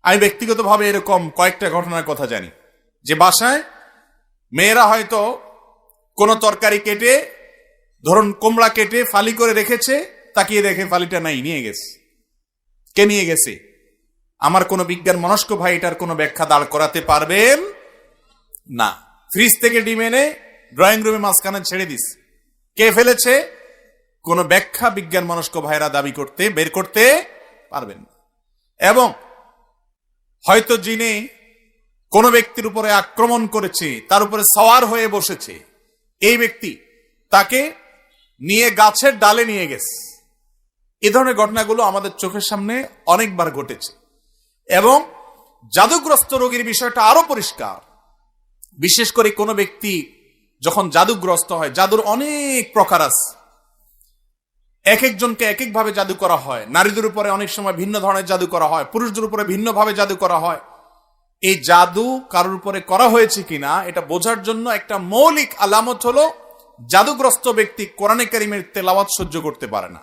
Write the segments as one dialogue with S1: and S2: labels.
S1: আমি ব্যক্তিগতভাবে এরকম কয়েকটা ঘটনার কথা জানি, যে বাসায় মেয়েরা হয়তো কোনো তরকারি কেটে, ধরুন কুমড়া কেটে ফালি করে রেখেছে, তাকিয়ে দেখে ফালিটা নাই, নিয়ে গেছে। কে নিয়ে গেছে? আমার কোনো বিজ্ঞান মনস্ক ভাই এটার কোনো ব্যাখ্যা দাঁড় করাতে পারবেন না। ফ্রিজ থেকে ডিম এনে ড্রয়িং রুমে মাঝখানে ছেড়ে দিস, কে ফেলেছে? কোনো ব্যাখ্যা বিজ্ঞান মনস্ক ভাইরা বের করতে পারবেন না। এবং হয়তো যিনি কোনো ব্যক্তির উপরে আক্রমণ করেছে, তার উপরে সওয়ার হয়ে বসেছে, এই ব্যক্তি তাকে নিয়ে গাছের ডালে নিয়ে গেছে। এ ধরনের ঘটনাগুলো আমাদের চোখের সামনে অনেকবার ঘটেছে। এবং জাদুগ্রস্ত রোগীর বিষয়টা আরো পরিষ্কার। বিশেষ করে কোনো ব্যক্তি যখন জাদুগ্রস্ত হয়, জাদুর অনেক প্রকার আছে, এক একজনকে এক একভাবে জাদু করা হয়। নারীদের উপরে অনেক সময় ভিন্ন ধরনের জাদু করা হয়, পুরুষদের উপরে ভিন্নভাবে জাদু করা হয়। এই জাদু কারোর উপরে করা হয়েছে কিনা এটা বোঝার জন্য একটা মৌলিক আলামত হলো, জাদুগ্রস্ত ব্যক্তি কোরআনে কারিমের তেলাওয়াত সহ্য করতে পারে না।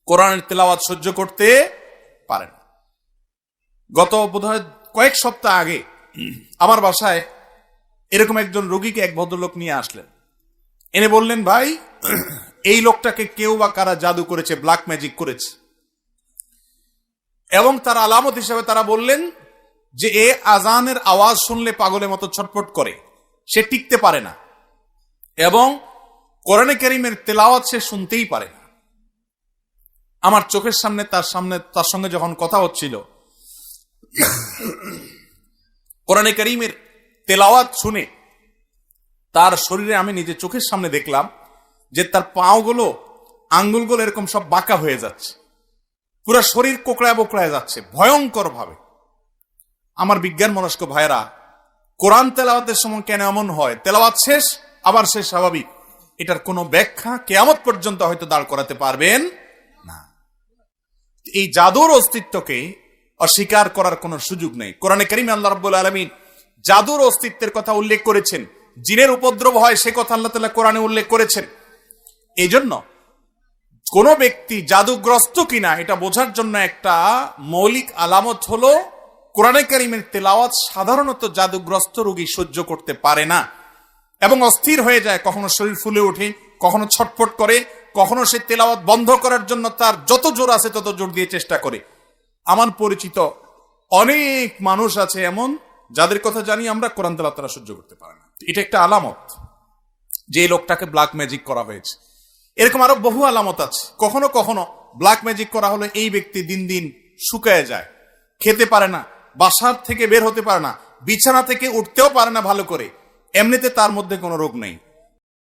S1: কোরআনের তেলাওয়াত সহ্য করতে পারে না। গত বোধহয় কয়েক সপ্তাহ আগে আমার বাসায় এরকম একজন রোগীকে এক ভদ্রলোক নিয়ে আসলেন, এনে বললেন, ভাই এই লোকটাকে কেউ বা কারা জাদু করেছে, ব্ল্যাক ম্যাজিক করেছে। এবং তার আলামত হিসেবে তারা বললেন যে এ আজানের আওয়াজ শুনলে পাগলের মতো ছটফট করে, সে টিকতে পারে না, এবং কোরআনে কারীমের তেলাওয়াত সে শুনতেই পারে না। আমার চোখের সামনে তার সঙ্গে যখন কথা হচ্ছিল, কোরআনে কারীমের তেলাওয়াত শুনে তার শরীরে আমি নিজে চোখের সামনে দেখলাম যে তার পাওগুলো, আঙ্গুলগুলো এরকম সব বাঁকা হয়ে যাচ্ছে, পুরো শরীর কোকড়ায় বোকড়ায় যাচ্ছে ভয়ঙ্কর ভাবে। আমার বিজ্ঞান মনস্ক ভাইরা, কোরআন তেলাওয়াতের সময় কেন এমন হয়? তেলাওয়াত শেষ, আবার সে স্বাভাবিক, এটার কোনো ব্যাখ্যা কিয়ামত পর্যন্ত হয়তো দাঁড় করাতে পারবেন না। এই জাদুর অস্তিত্বকে অস্বীকার করার কোনো সুযোগ নেই। কোরআনে কারীমে আল্লাহ রাব্বুল আলামিন জাদুর অস্তিত্বের কথা উল্লেখ করেছেন, জিনের উপদ্রব হয় সে কথা আল্লাহ তাআলা কোরআনে উল্লেখ করেছেন। এই জন্য কোন ব্যক্তি জাদুগ্রস্ত কিনা এটা বোঝার জন্য একটা মৌলিক আলামত হলো, কোরআনে কারীমের তেলাওয়াত সাধারণত জাদুগ্রস্ত রোগী সহ্য করতে পারে না এবং অস্থির হয়ে যায়। কখনো শরীর ফুলে ওঠে, কখনো ছটফট করে, কখনো সে তেলাওয়াত বন্ধ করার জন্য তার যত জোর আছে তত জোর দিয়ে চেষ্টা করে। আমার পরিচিত অনেক মানুষ আছে এমন, যাদের কথা জানি আমরা, কোরআন তেলাওয়াত তারা সহ্য করতে পারে না। এটা একটা আলামত যে এই লোকটাকে ব্ল্যাক ম্যাজিক করা হয়েছে। এরকম আরো বহু আলামত আছে। কখনো কখনো ব্ল্যাক ম্যাজিক করা হলে এই ব্যক্তি দিন দিন শুকায় যায়, খেতে পারে না, বাসার থেকে বের হতে পারে না, বিছানা থেকে উঠতেও পারে না ভালো করে। এমনিতে তার মধ্যে কোনো রোগ নেই,